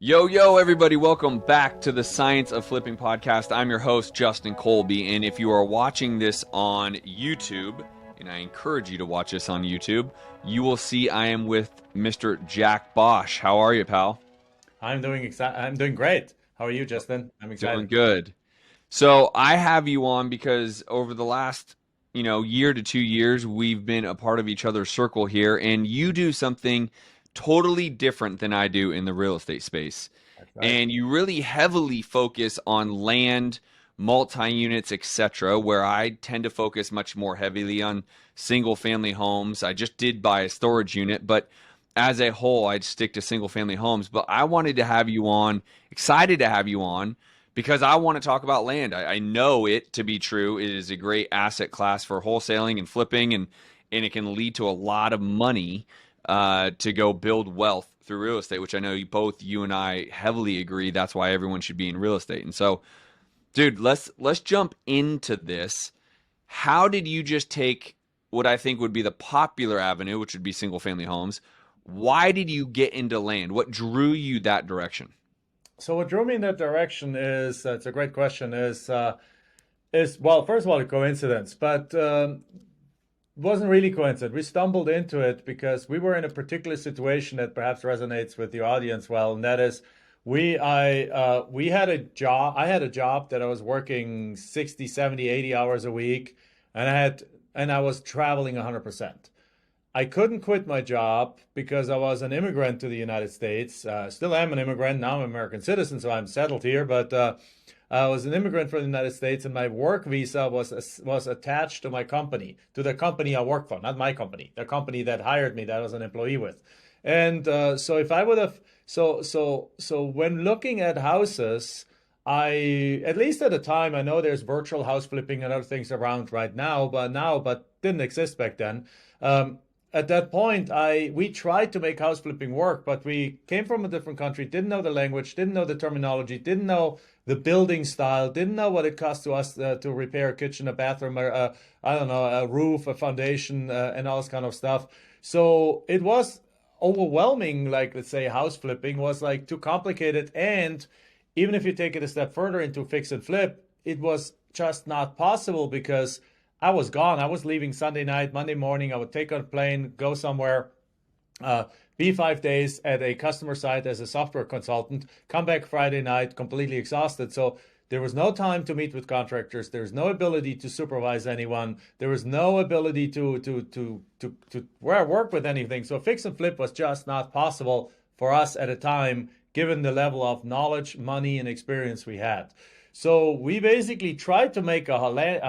Yo, everybody, welcome back to the Science of Flipping podcast. I'm your host, Justin Colby, and if you are watching this on YouTube, and I encourage you to watch this on YouTube, you will see I am with Mr. Jack Bosch. How are you, pal? I'm doing great. How are you, Justin? I'm Doing excited. good. So I have you on because over the last, year to 2 years, we've been a part of each other's circle here, and you do something totally different than I do in the real estate space. That's right. And you really heavily focus on land, multi-units, etc., where I tend to focus much more heavily on single family homes. I just did buy a storage unit, but as a whole, I'd stick to single family homes. But I wanted to have you on, excited to have you on, because I want to talk about land. I know it to be true. It is a great asset class for wholesaling and flipping, and it can lead to a lot of money to go build wealth through real estate, which I know you and I heavily agree. That's why everyone should be in real estate. And so, dude, let's jump into this. How did you just take what I think would be the popular avenue, which would be single family homes? Why did you get into land? What drew you that direction? So what drew me in that direction is it's a great question. Is well, first of all, a coincidence, but it wasn't really coincidence. We stumbled into it because we were in a particular situation that perhaps resonates with the audience well, and that is we had a job. I had a job that I was working 60, 70, 80 hours a week, and I was traveling 100%. I couldn't quit my job because I was an immigrant to the United States. Still am an immigrant. Now I'm an American citizen, so I'm settled here. But I was an immigrant from the United States, and my work visa was attached to my company, to the company I work for, not my company, the company that hired me, that I was an employee with. And so if I would have, so when looking at houses, at least at the time, I know there's virtual house flipping and other things around right now, but didn't exist back then. Um, at that point, we tried to make house flipping work, but we came from a different country, didn't know the language, didn't know the terminology, didn't know the building style, didn't know what it cost to us to repair a kitchen, a bathroom, I don't know, a roof, a foundation, and all this kind of stuff. So it was overwhelming. Like, let's say house flipping was like too complicated, and even if you take it a step further into fix and flip, it was just not possible because I was gone. I was leaving Sunday night, Monday morning. I would take a plane, go somewhere, uh, be 5 days at a customer site as a software consultant, come back Friday night completely exhausted. So there was no time to meet with contractors. There's no ability to supervise anyone. There was no ability to work with anything. So fix and flip was just not possible for us at a time, given the level of knowledge, money, and experience we had. So we basically tried to make a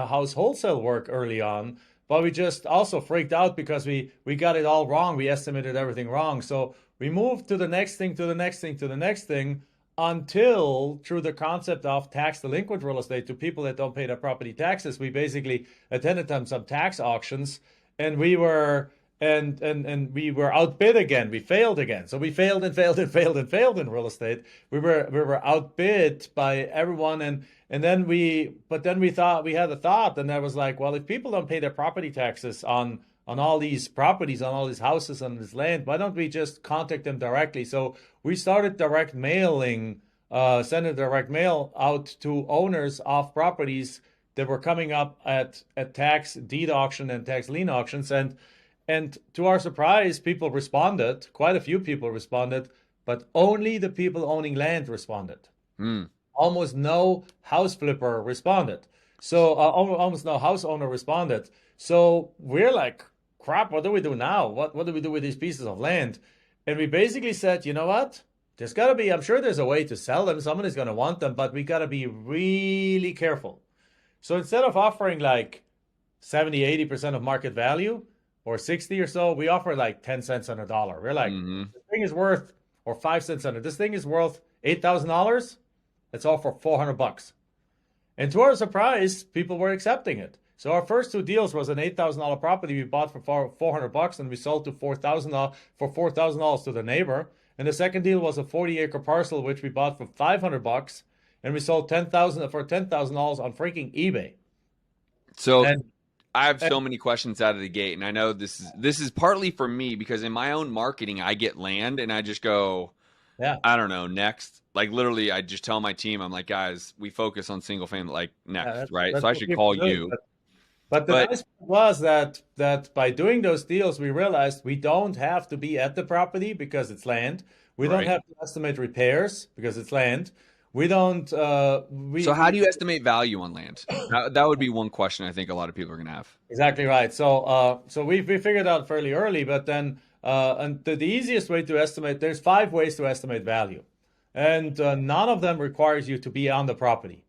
house wholesale work early on, but we just also freaked out because we got it all wrong. We estimated everything wrong. So we moved to the next thing, to the next thing, to the next thing until through the concept of tax delinquent real estate to people that don't pay their property taxes, we basically attended some tax auctions, and we were outbid again. We failed again. So we failed and failed and failed and failed in real estate. We were outbid by everyone, and then we thought we had a thought, and that was like, well, if people don't pay their property taxes on all these properties, on all these houses, on this land, why don't we just contact them directly? So we started direct mailing, sending direct mail out to owners of properties that were coming up at tax deed auction and tax lien auctions, and to our surprise, people responded. Quite a few people responded, but only the people owning land responded. Hmm. Almost no house flipper responded. So almost no house owner responded. So we're like, crap, what do we do now? What do we do with these pieces of land? And we basically said, you know what? There's got to be, I'm sure there's a way to sell them. Somebody's going to want them, but we got to be really careful. So instead of offering like 70, 80% of market value or 60 or so, we offer like 10 cents on a dollar. We're like, Hmm. this thing is worth, or 5 cents on it. This thing is worth $8,000. It's all for 400 bucks. And to our surprise, people were accepting it. So our first two deals was an $8,000 property we bought for 400 bucks, and we sold to $4,000 to the neighbor. And the second deal was a 40-acre parcel which we bought for 500 bucks, and we sold 10,000 for $10,000 on freaking eBay. So And, I have and so many questions out of the gate, and I know this is partly for me because in my own marketing, I get land and I just go, Yeah, I don't know, next. Like literally, I just tell my team, I'm like, guys, we focus on single family, like yeah, next, right? So that's I what should people call do. you. But the But nice part was that by doing those deals, we realized we don't have to be at the property because it's land. We don't right. have to estimate repairs because it's land. We don't. So how do you estimate value on land? That would be one question I think a lot of people are gonna have. Exactly right. So we figured out fairly early, but then and the easiest way to estimate, there's 5 ways to estimate value, and none of them requires you to be on the property.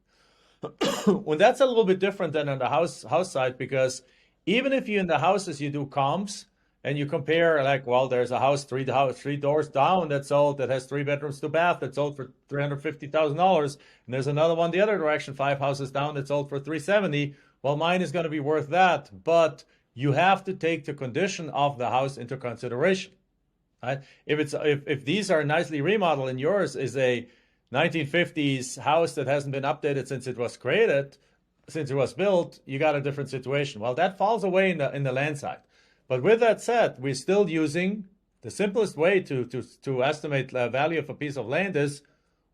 Well, that's a little bit different than on the house side because even if you in the houses you do comps and you compare like, well, there's a house three doors down that's sold that has 3 bedrooms, 2 bath that's sold for $350,000, and there's another one the other direction, 5 houses down that's sold for 370. Well, mine is going to be worth that, but you have to take the condition of the house into consideration. Right? If these are nicely remodeled and yours is a 1950s house that hasn't been updated since it was created, since it was built, you got a different situation. Well, that falls away in the land side. But with that said, we're still using the simplest way to estimate the value of a piece of land is,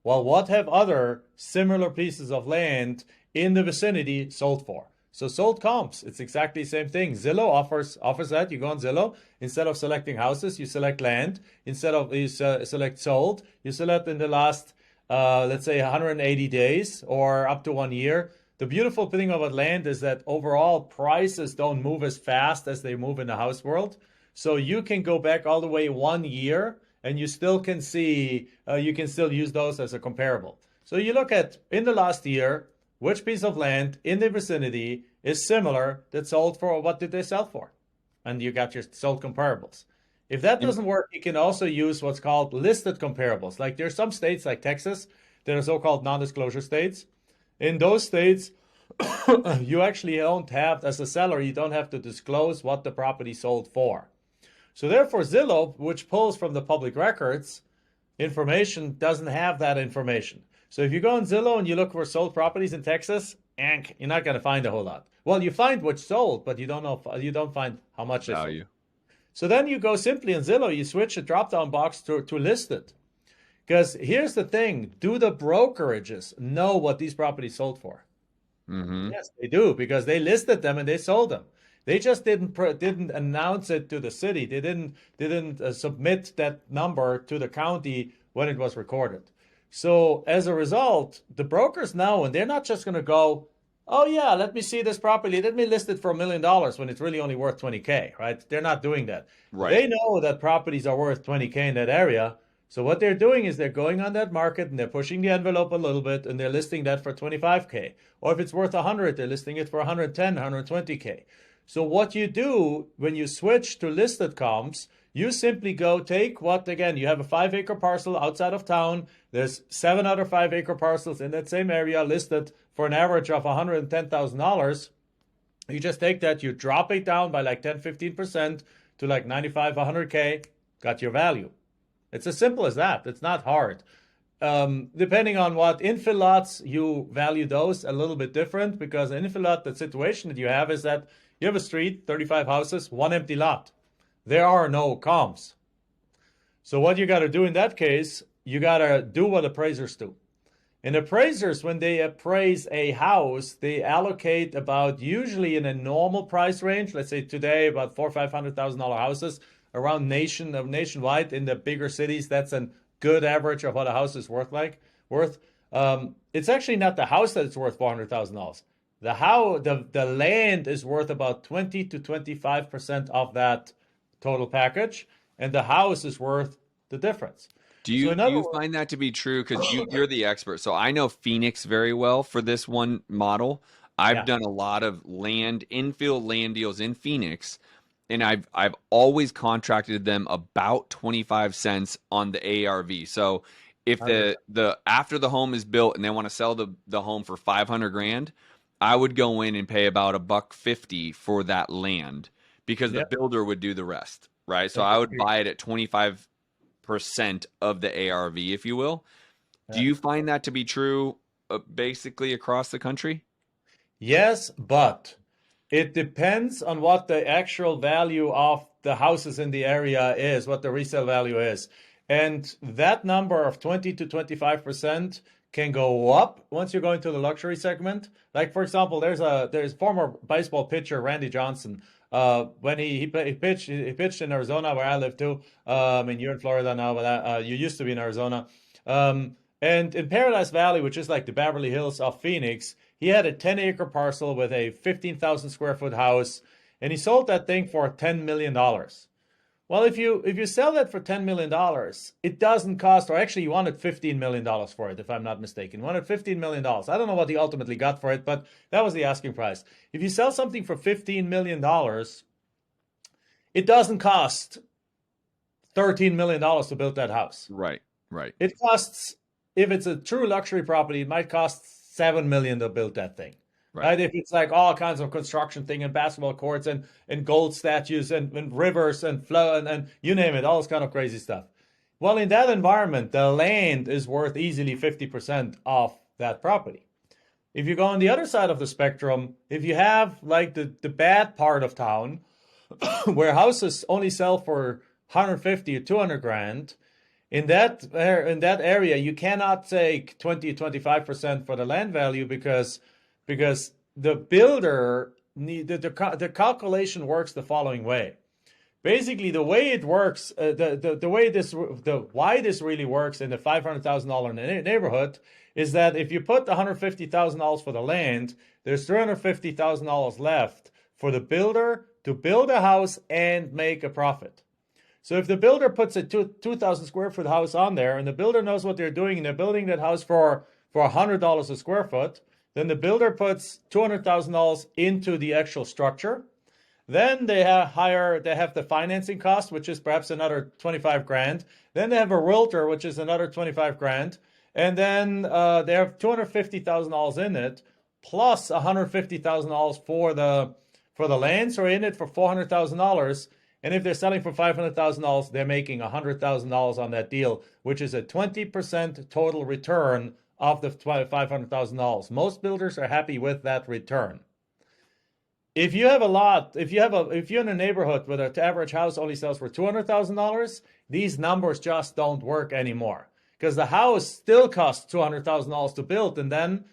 well, what have other similar pieces of land in the vicinity sold for? So sold comps, it's exactly the same thing. Zillow offers that. You go on Zillow, instead of selecting houses, you select land. Instead of you select sold, you select in the last, let's say 180 days or up to 1 year. The beautiful thing about land is that overall prices don't move as fast as they move in the house world. So you can go back all the way 1 year and you still can see, you can still use those as a comparable. So you look at in the last year, which piece of land in the vicinity is similar that sold for what did they sell for? And you got your sold comparables. If that And doesn't work, you can also use what's called listed comparables. Like there's some states like Texas that are so-called non-disclosure states. In those states, you actually don't have, as a seller, you don't have to disclose what the property sold for. So therefore, Zillow, which pulls from the public records, information doesn't have that information. So if you go on Zillow and you look for sold properties in Texas, you're not going to find a whole lot. Well, you find which sold, but you don't know, you don't find how much they sold. value. So then you go simply on Zillow, you switch the drop-down box to listed. Because here's the thing, do the brokerages know what these properties sold for? Mm-hmm. Yes, they do because they listed them and they sold them. They just didn't announce it to the city. They didn't submit that number to the county when it was recorded. So as a result, the brokers know, and they're not just going to go, "Oh yeah, let me see this property. Let me list it for $1 million when it's really only worth 20K." Right? They're not doing that. Right. They know that properties are worth 20K in that area. So what they're doing is they're going on that market and they're pushing the envelope a little bit and they're listing that for 25K. Or if it's worth 100, they're listing it for 110, 120K. So what you do when you switch to listed comps, you simply go take what, again, you have a 5 acre parcel outside of town. There's 7 other 5 acre parcels in that same area listed for an average of $110,000. You just take that, you drop it down by like 10, 15% to like 95, 100K, got your value. It's as simple as that. It's not hard. Depending on what infill lots, you value those a little bit different because an infill lot, the situation that you have is that you have a street, 35 houses, one empty lot. There are no comps. So what you got to do in that case, you got to do what appraisers do. And appraisers, when they appraise a house, they allocate about usually in a normal price range. Let's say today about $400,000 or $500,000 houses around nationwide in the bigger cities. That's a good average of what a house is worth. It's actually not the house that it's worth $400,000. The land is worth about 20 to 25% of that total package, and the house is worth the difference. Do So you in do other you words, find that to be true? Because you're the expert. So I know Phoenix very well for this one model. I've yeah, done a lot of infill land deals in Phoenix, and I've always contracted them about 25 cents on the ARV. So if 100%. the after the home is built and they want to sell the home for 500 grand, I would go in and pay about a buck 50 for that land because the Yeah, builder would do the rest, right? So I would exactly. buy it at 25% of the ARV, if you will. Do Yeah. you find that to be true basically across the country? Yes, but it depends on what the actual value of the houses in the area is, what the resale value is. And that number of 20 to 25% can go up once you go into the luxury segment. Like for example, there's former baseball pitcher Randy Johnson. When he pitched in Arizona where I live too. And you're in Florida now, but you used to be in Arizona. And in Paradise Valley, which is like the Beverly Hills of Phoenix, he had a 10-acre parcel with a 15,000 square foot house, and he sold that thing for $10 million. Well, if you sell that for $10 million, it doesn't cost, or actually you wanted $15 million for it, if I'm not mistaken. You wanted $15 million. I don't know what he ultimately got for it, but that was the asking price. If you sell something for $15 million, it doesn't cost $13 million to build that house. Right. Right. It costs, if it's a true luxury property, it might cost $7 million to build that thing. Right. Right? If it's like all kinds of construction thing and basketball courts and gold statues and rivers and flow and you name it, all this kind of crazy stuff. Well, in that environment, the land is worth easily 50% of that property. If you go on the other side of the spectrum, if you have like the bad part of town where houses only sell for 150 or 200 grand, in that area, you cannot take 20 25% for the land value because the builder the calculation works the following way. Basically, the way it works, the way the why this really works in the $500,000 neighborhood is that if you put $150,000 for the land, there's $350,000 left for the builder to build a house and make a profit. So if the builder puts a 2,000 square foot house on there, and the builder knows what they're doing, and they're building that house for $100 a square foot, then the builder puts $200,000 into the actual structure. Then they have the financing cost, which is perhaps another 25 grand. Then they have a realtor, which is another 25 grand. And then they have $250,000 in it, plus $150,000 for the land. So in it for $400,000. And if they're selling for $500,000, they're making $100,000 on that deal, which is a 20% total return of the $500,000. Most builders are happy with that return. If you have a lot, if you're in a neighborhood where the average house only sells for $200,000, these numbers just don't work anymore because the house still costs $200,000 to build, and then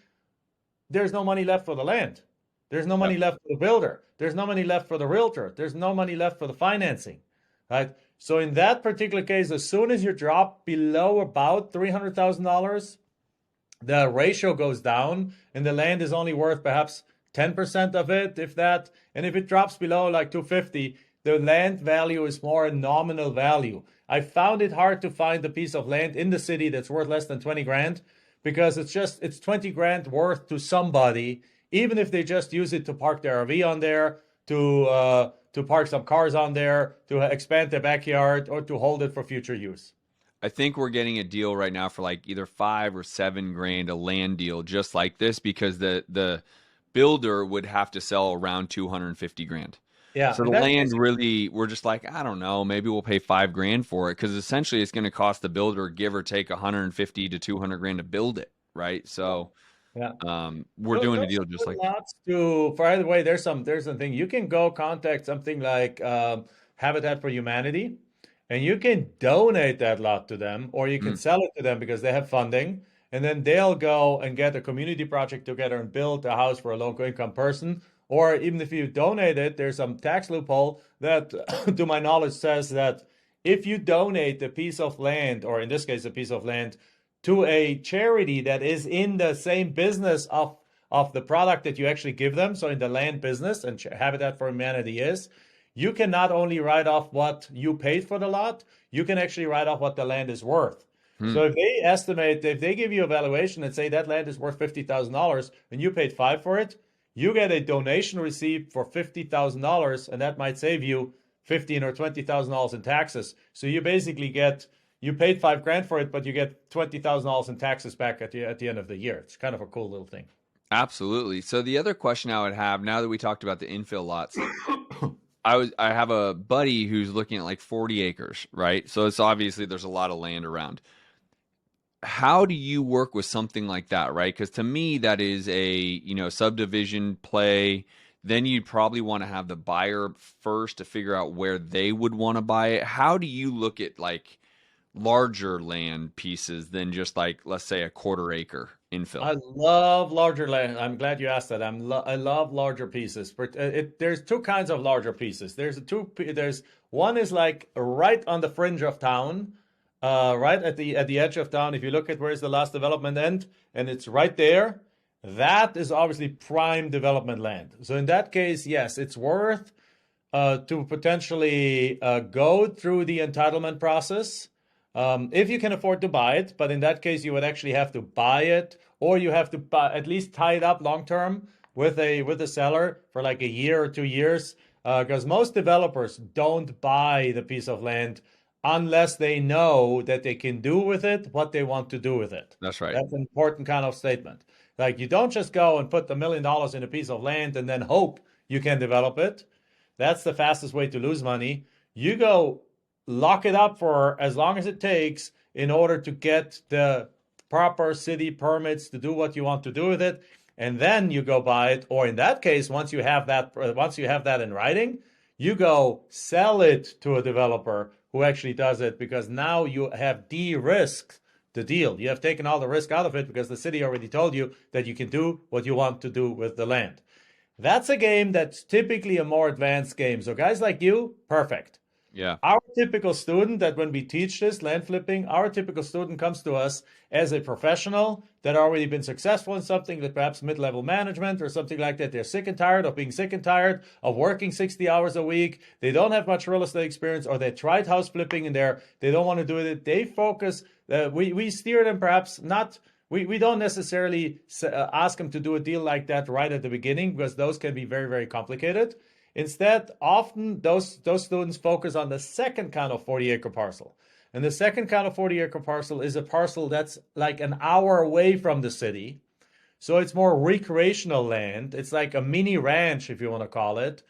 there's no money left for the land. There's no money left for the builder. There's no money left for the realtor. There's no money left for the financing, right? So in that particular case, as soon as you drop below about $300,000, the ratio goes down and the land is only worth perhaps 10% of it, if that. And if it drops below like 250, the land value is more a nominal value. I found it hard to find a piece of land in the city that's worth less than 20 grand because it's 20 grand worth to somebody, even if they just use it to park their RV on there, to park some cars on there, to expand their backyard, or to hold it for future use. I think we're getting a deal right now for like either 5 or 7 grand, a land deal just like this, because the builder would have to sell around 250 grand. Yeah, So the and that's land basically, really, we're just like, I don't know, maybe we'll pay 5 grand for it, because essentially it's going to cost the builder give or take 150 to 200 grand to build it, right? So yeah. we're Those doing a are deal just good like that. lots to. For either way, there's something you can go contact something like Habitat for Humanity, and you can donate that lot to them, or you can Mm, sell it to them because they have funding, and then they'll go and get a community project together and build a house for a low income person. Or even if you donate it, there's some tax loophole that, to my knowledge, says that if you donate a piece of land, or in this case, a piece of land, to a charity that is in the same business of the product that you actually give them, so in the land business, and Habitat for Humanity is, you can not only write off what you paid for the lot, you can actually write off what the land is worth. mm. So if they give you a valuation and say that land is worth $50,000 and you paid five for it, you get a donation receipt for $50,000, and that might save you $15,000 or $20,000 in taxes. So you paid 5 grand for it, but you get $20,000 in taxes back at the end of the year. It's kind of a cool little thing. Absolutely. So the other question I would have, now that we talked about the infill lots, I have a buddy who's looking at like 40 acres, right? So it's obviously there's a lot of land around. How do you work with something like that, right? Because to me, that is a, subdivision play. Then you'd probably want to have the buyer first to figure out where they would want to buy it. How do you look at like larger land pieces than just like, let's say, a quarter acre infill? I love larger land. I'm glad you asked that. I love larger pieces. But there's two kinds of larger pieces. There's one is like right on the fringe of town, right at the edge of town. If you look at where's the last development end, and it's right there, that is obviously prime development land. So in that case, yes, it's worth to potentially go through the entitlement process if you can afford to buy it. But in that case, you would actually have to buy it, or you have to at least tie it up long term with a seller for like a year or 2 years. Because most developers don't buy the piece of land unless they know that they can do with it what they want to do with it. That's right. That's an important kind of statement. Like you don't just go and put $1 million in a piece of land and then hope you can develop it. That's the fastest way to lose money. You go lock it up for as long as it takes in order to get the proper city permits to do what you want to do with it, and then you go buy it. Or in that case, once you have that in writing, you go sell it to a developer who actually does it, because now you have de-risked the deal. You have taken all the risk out of it because the city already told you that you can do what you want to do with the land. That's a game that's typically a more advanced game. So guys like you, perfect. Yeah. Our typical student, that when we teach this land flipping, our typical student comes to us as a professional that already been successful in something, that perhaps mid-level management or something like that. They're sick and tired of being sick and tired of working 60 hours a week. They don't have much real estate experience, or they tried house flipping and they don't want to do it. They focus, we steer them perhaps not. We don't necessarily ask them to do a deal like that right at the beginning, because those can be very, very complicated. Instead, often those students focus on the second kind of 40-acre parcel. And the second kind of 40-acre parcel is a parcel that's like an hour away from the city. So it's more recreational land. It's like a mini ranch, if you want to call it.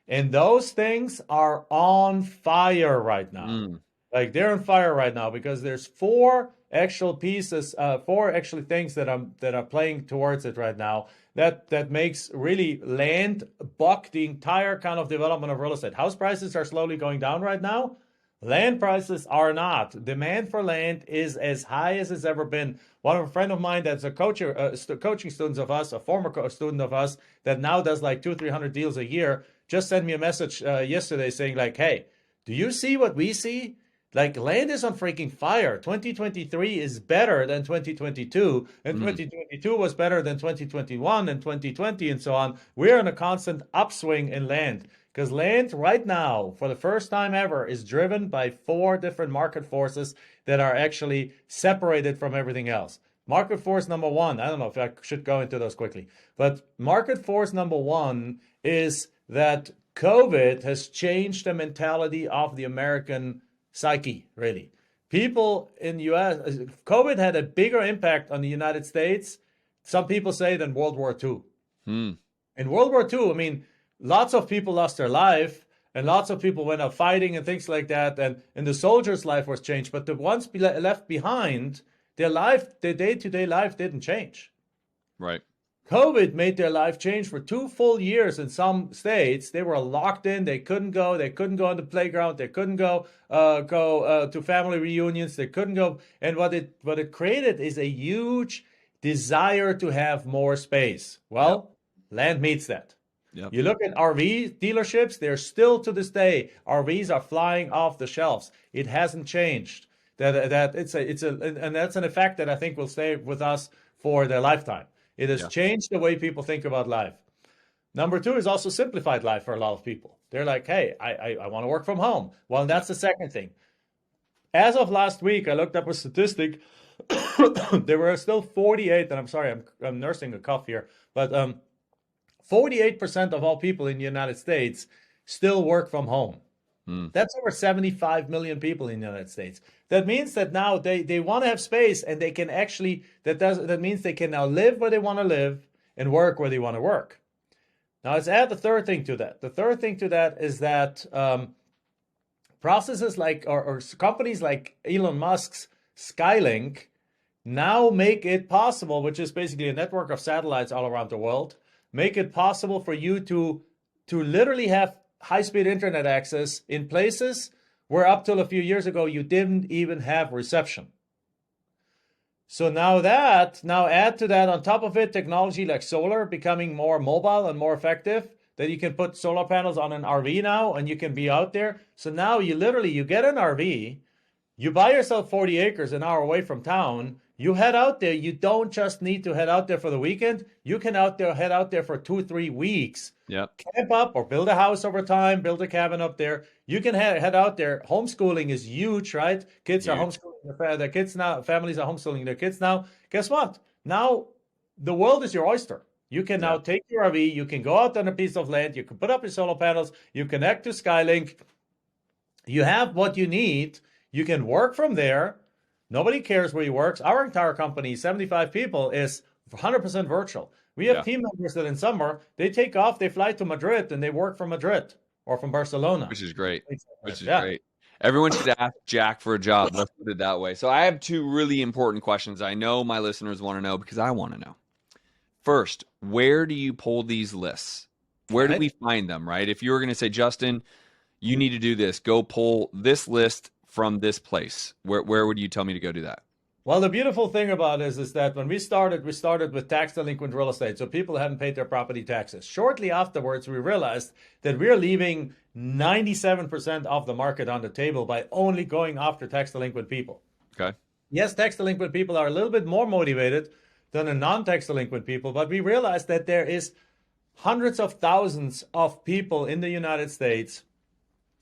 And those things are on fire right now. Mm. Like they're on fire right now because there's four actual things that are playing towards it right now. That makes really land buck the entire kind of development of real estate. House prices are slowly going down right now. Land prices are not. Demand for land is as high as it's ever been. A friend of mine that's a coaching student of us, a former student of us that now does like 200-300 deals a year, just sent me a message yesterday saying like, hey, do you see what we see? Like land is on freaking fire. 2023 is better than 2022, and 2022 was better than 2021 and 2020 and so on. We're in a constant upswing in land, because land right now, for the first time ever, is driven by 4 different market forces that are actually separated from everything else. Market force number 1, I don't know if I should go into those quickly, but market force number 1 is that COVID has changed the mentality of the American psyche, really. People in the US, COVID had a bigger impact on the United States, some people say, than World War II. Hmm. In World War II, I mean, lots of people lost their life, and lots of people went out fighting and things like that, and the soldiers' life was changed. But the ones left behind, their day-to-day life didn't change. Right. COVID made their life change for 2 full years in some states. They were locked in. They couldn't go. They couldn't go on the playground. They couldn't go to family reunions. They couldn't go. And what it created is a huge desire to have more space. Well, land meets that. Yep. You look at RV dealerships, they're still to this day, RVs are flying off the shelves. It hasn't changed. And that's an effect that I think will stay with us for their lifetime. It has changed the way people think about life. Number 2 is also simplified life for a lot of people. They're like, hey, I want to work from home. Well, that's the second thing. As of last week, I looked up a statistic. There were still 48, and I'm sorry, I'm nursing a cough here, but 48% of all people in the United States still work from home. That's over 75 million people in the United States. That means that now they want to have space, and they can actually, that means they can now live where they want to live and work where they want to work. Now let's add the third thing to that. The third thing to that is that processes like, or companies like Elon Musk's Skylink now make it possible, which is basically a network of satellites all around the world, make it possible for you to literally have high-speed internet access in places where up till a few years ago, you didn't even have reception. So now add to that on top of it, technology like solar becoming more mobile and more effective, that you can put solar panels on an RV now and you can be out there. So now you get an RV, you buy yourself 40 acres an hour away from town. You head out there. You don't just need to head out there for the weekend. You can head out there for 2 or 3 weeks. Yep. Camp up or build a house over time, build a cabin up there. You can head out there. Homeschooling is huge, right? Kids are Huge. homeschooling their kids now. Families are homeschooling their kids now. Guess what? Now the world is your oyster. You can now Yeah. take your RV. You can go out on a piece of land. You can put up your solar panels. You connect to Skylink. You have what you need. You can work from there. Nobody cares where you work. Our entire company, 75 people, is 100% virtual. We have Yeah. team members that in summer, they take off, they fly to Madrid, and they work from Madrid or from Barcelona. Which is great. Which is Yeah. great. Everyone should ask Jack for a job. Let's put it that way. So I have two really important questions I know my listeners want to know because I want to know. First, where do you pull these lists? Where do Right? we find them, right? If you were going to say, Justin, you need to do this, go pull this list from this place. Where would you tell me to go do that? Well, the beautiful thing about it is that when we started with tax delinquent real estate. So people hadn't paid their property taxes. Shortly afterwards, we realized that we're leaving 97% of the market on the table by only going after tax delinquent people. Okay. Yes, tax delinquent people are a little bit more motivated than the non-tax delinquent people, but we realized that there is hundreds of thousands of people in the United States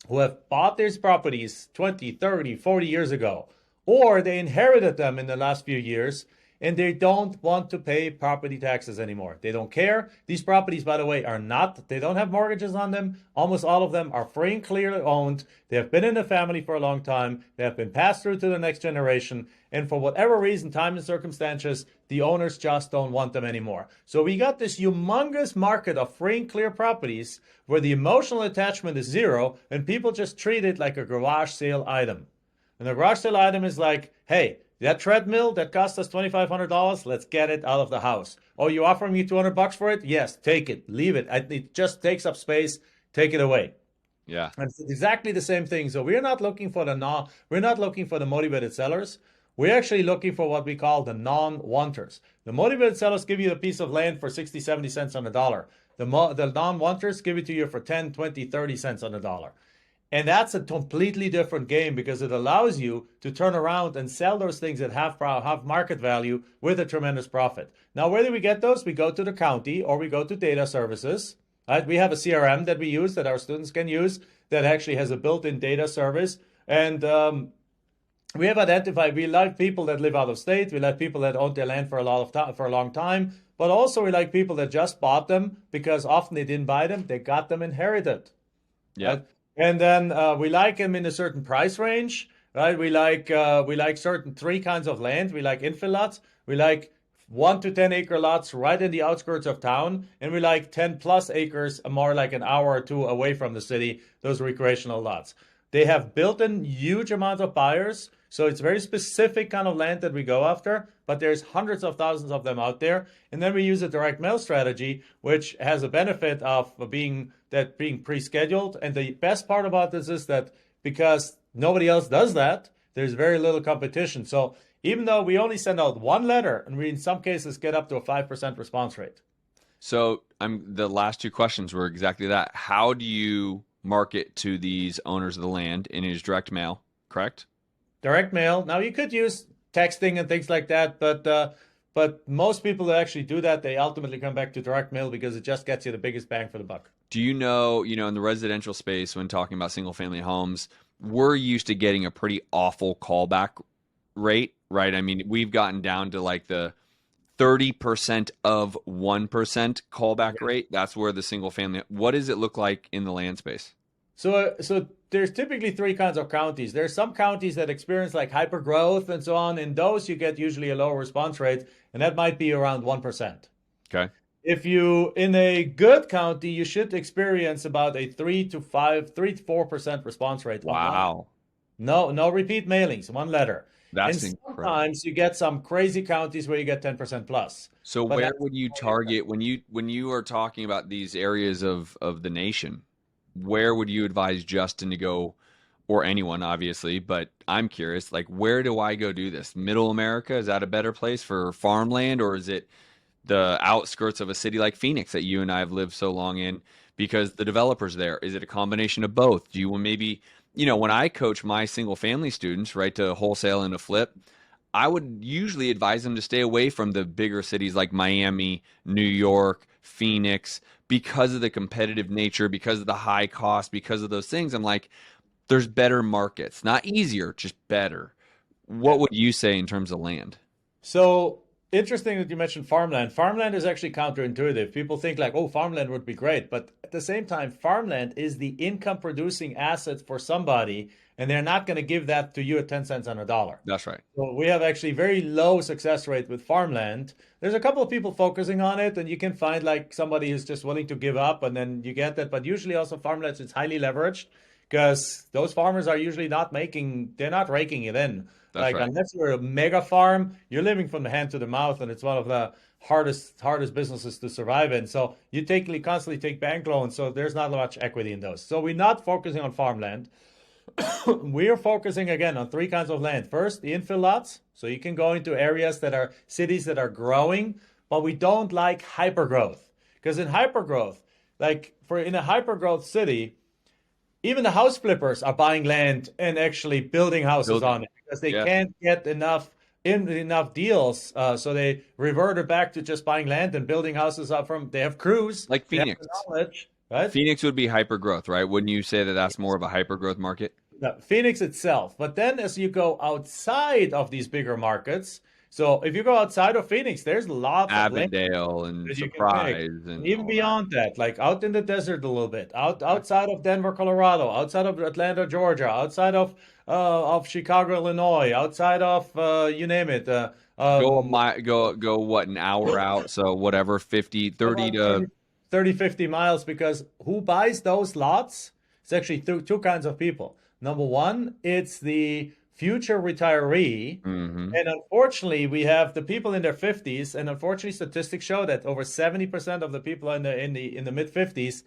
who have bought these properties 20, 30, 40 years ago, or they inherited them in the last few years, and they don't want to pay property taxes anymore. They don't care. These properties, by the way, they don't have mortgages on them. Almost all of them are free and clearly owned. They have been in the family for a long time. They have been passed through to the next generation. And for whatever reason, time and circumstances, the owners just don't want them anymore. So we got this humongous market of free and clear properties where the emotional attachment is zero and people just treat it like a garage sale item. And the garage sale item is like, hey, that treadmill that cost us $2,500, let's get it out of the house. Oh, you offering me $200 for it? Yes, take it, leave it. It just takes up space. Take it away. Yeah. And it's exactly the same thing. So we're not looking for the motivated sellers. We're actually looking for what we call the non-wanters. The motivated sellers give you a piece of land for 60, 70 cents on the dollar. The non-wanters give it to you for 10, 20, 30 cents on the dollar. And that's a completely different game because it allows you to turn around and sell those things that have market value with a tremendous profit. Now, where do we get those? We go to the county or we go to data services. Right? We have a CRM that we use that our students can use that actually has a built-in data service. And we have identified, we like people that live out of state. We like people that own their land for a long time. But also we like people that just bought them because often they didn't buy them. They got them inherited. Yeah. Right? And then we like them in a certain price range, right? We like certain three kinds of land. We like infill lots. We like 1 to 10 acre lots right in the outskirts of town, and we like 10 plus acres, more like an hour or two away from the city. Those recreational lots. They have built-in huge amounts of buyers, so it's very specific kind of land that we go after. But there's hundreds of thousands of them out there, and then we use a direct mail strategy, which has a benefit of being pre-scheduled. And the best part about this is that because nobody else does that, there's very little competition. So even though we only send out one letter, and we in some cases get up to a 5% response rate. So the last two questions were exactly that. How do you market to these owners of the land? And it is direct mail, correct? Direct mail. Now you could use texting and things like that, but most people that actually do that, they ultimately come back to direct mail because it just gets you the biggest bang for the buck. Do you know, in the residential space, when talking about single family homes, we're used to getting a pretty awful callback rate, right? I mean, we've gotten down to like the 30% of 1% callback rate. That's where the single family, what does it look like in the land space? So there's typically three kinds of counties. There's some counties that experience like hyper growth and so on. In those, you get usually a lower response rate, and that might be around 1%. Okay. If you in a good county, you should experience about a 3 to 4% response rate. Wow. No repeat mailings, one letter. That's and incredible. Sometimes you get some crazy counties where you get 10% plus. So But where that's would you target when you are talking about these areas of the nation? Where would you advise Justin to go or anyone, obviously, but I'm curious, like, where do I go do this? Middle America, is that a better place for farmland, or is it the outskirts of a city like Phoenix that you and I have lived so long in because the developers there? Is it a combination of both? Do you maybe, when I coach my single family students, right, to wholesale and to flip, I would usually advise them to stay away from the bigger cities like Miami, New York, Phoenix, because of the competitive nature, because of the high cost, because of those things. I'm like, there's better markets, not easier, just better. What would you say in terms of land? So interesting that you mentioned farmland. Farmland is actually counterintuitive. People think like, oh, farmland would be great. But at the same time, farmland is the income producing asset for somebody, and they're not going to give that to you at 10 cents on a dollar. That's right. So we have actually very low success rate with farmland. There's a couple of people focusing on it, and you can find like somebody who's just willing to give up, and then you get that. But usually also farmland is highly leveraged because those farmers are usually they're not raking it in. That's Like right. unless you're a mega farm, you're living from the hand to the mouth, and it's one of the hardest businesses to survive in. So you constantly take bank loans, so there's not much equity in those. So we're not focusing on farmland. We are focusing again on three kinds of land. First, the infill lots. So you can go into areas that are cities that are growing, but we don't like hypergrowth. Because in hypergrowth, like for in a hypergrowth city, even the house flippers are buying land and actually building houses Building. on it because they Yeah. can't get enough deals. So they reverted back to just buying land and building houses up from. They have crews, Like they have Phoenix. the knowledge, right? Phoenix would be hyper growth, right? Wouldn't you say that that's more of a hyper growth market? Phoenix itself. But then as you go outside of these bigger markets, so if you go outside of Phoenix, there's lots of land Avondale and that you can pick. Surprise And and even all that. beyond that, like out in the desert a little bit, Okay. outside of Denver, Colorado, outside of Atlanta, Georgia, outside of Chicago, Illinois, outside of you name it. Go a mi go what, an hour out, so whatever, 50, 30 About to 30, 50 miles because who buys those lots? It's actually two kinds of people. Number one, it's the future retiree. hmm And unfortunately, we have the people in their 50s, and unfortunately, statistics show that over 70% of the people in the mid 50s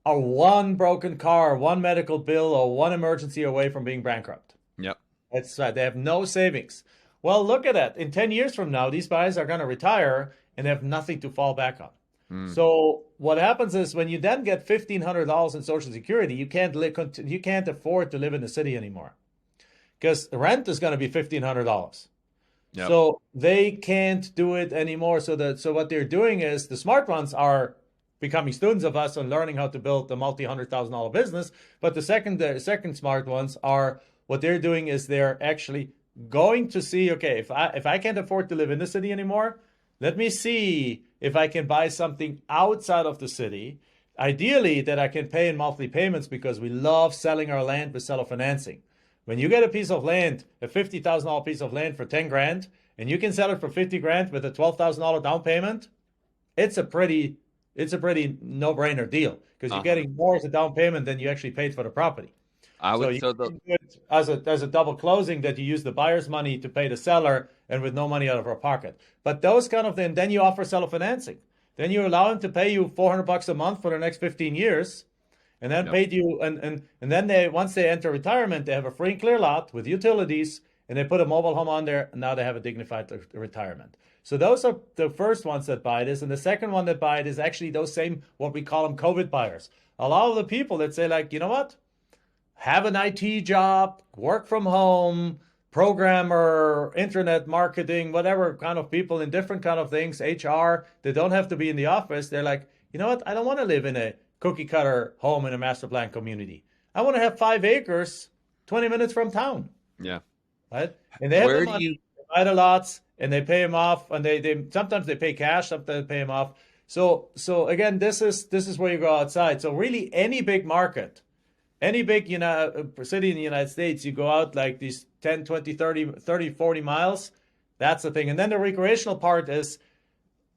are one broken car, one medical bill, or one emergency away from being bankrupt. Yep. That's right. They have no savings. Well, look at that. In 10 years from now, these guys are going to retire and have nothing to fall back on. Mm. So what happens is when you then get $1,500 in Social Security, you can't afford to live in the city anymore because rent is going to be $1,500. Yep. So they can't do it anymore. So what they're doing is the smart ones are becoming students of us and learning how to build a multi-$100,000 business. But the second smart ones are what they're doing is they're actually going to see, okay, if I can't afford to live in the city anymore, let me see if I can buy something outside of the city. Ideally, that I can pay in monthly payments because we love selling our land with seller financing. When you get a piece of land, a $50,000 piece of land for 10 grand, and you can sell it for 50 grand with a $12,000 down payment, it's a pretty no-brainer deal because you're Uh-huh. getting more as a down payment than you actually paid for the property. I So would you so the can do it as a double closing that you use the buyer's money to pay the seller and with no money out of our pocket. But those kind of things, then you offer seller financing. Then you allow them to pay you $400 a month for the next 15 years, and then Yep. paid you and then they once they enter retirement, they have a free and clear lot with utilities, and they put a mobile home on there, and now they have a dignified retirement. So those are the first ones that buy this, and the second one that buy it is actually those same what we call them COVID buyers. A lot of the people that say like, you know what? Have an IT job, work from home, programmer, internet marketing, whatever kind of people in different kind of things, HR, they don't have to be in the office. They're like, you know what? I don't want to live in a cookie cutter home in a master plan community. I want to have 5 acres, 20 minutes from town, Yeah. right? And they have the Where do you money, they buy the lots, and they pay them off, and they sometimes they pay cash, sometimes they pay them off. So again, this is where you go outside. So really, any big city in the United States, you go out like these 10, 20, 30, 40 miles. That's the thing. And then the recreational part is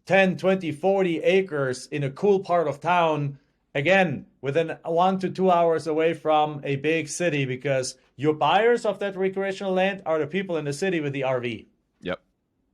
10, 20, 40 acres in a cool part of town, again, within 1 to 2 hours away from a big city, because your buyers of that recreational land are the people in the city with the RV. Yep.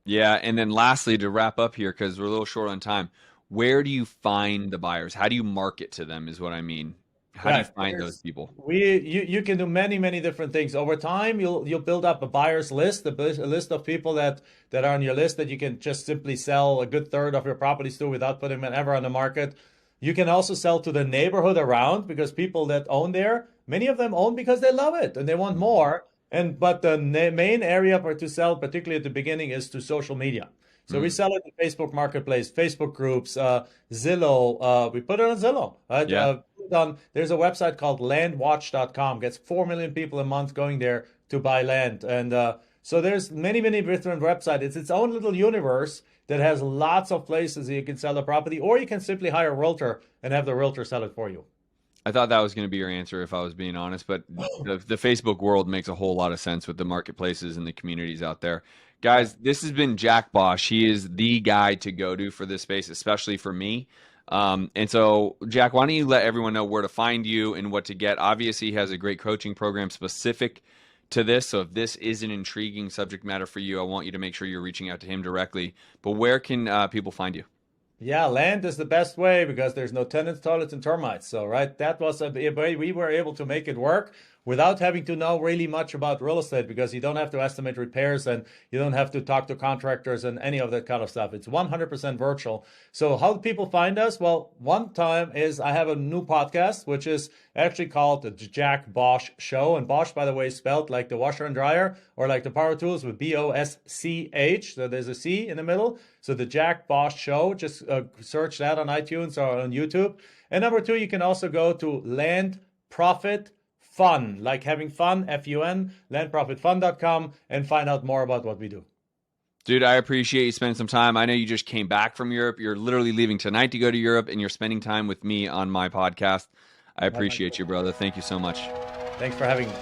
Yeah, and then lastly, to wrap up here, because we're a little short on time, where do you find the buyers? How do you market to them, is what I mean. How do you Right. find those people? You can do many different things. Over time, you'll build up a buyer's list, a list of people that are on your list that you can just simply sell a good third of your properties to without putting them ever on the market. You can also sell to the neighborhood around because people that own there, many of them own because they love it and they want more. And but the main area for to sell, particularly at the beginning, is to social media. So we Mm, sell it in Facebook Marketplace, Facebook groups, Zillow. We put it on Zillow. Right? yeah. There's a website called landwatch.com. Gets 4 million people a month going there to buy land. And so there's many different websites. It's its own little universe that has lots of places that you can sell a property, or you can simply hire a realtor and have the realtor sell it for you. I thought that was going to be your answer if I was being honest, but the Facebook world makes a whole lot of sense with the marketplaces and the communities out there. Right. Guys, this has been Jack Bosch. He is the guy to go to for this space, especially for me. And so, Jack, why don't you let everyone know where to find you and what to get? Obviously, he has a great coaching program specific to this. So, if this is an intriguing subject matter for you, I want you to make sure you're reaching out to him directly. But where can people find you? Yeah, land is the best way because there's no tenants, toilets, and termites. So, right, that was a way we were able to make it work without having to know really much about real estate because you don't have to estimate repairs and you don't have to talk to contractors and any of that kind of stuff. It's 100% virtual. So, how do people find us? Well, one time is I have a new podcast, which is actually called the Jack Bosch Show. And Bosch, by the way, is spelled like the washer and dryer or like the power tools with Bosch. So, there's a C in the middle. So the Jack Bosch Show, just search that on iTunes or on YouTube. And number two, you can also go to Land Profit Fun, like having fun, Fun, landprofitfun.com, and find out more about what we do. Dude, I appreciate you spending some time. I know you just came back from Europe. You're literally leaving tonight to go to Europe, and you're spending time with me on my podcast. I appreciate you, brother. Thank you so much. Thanks for having me.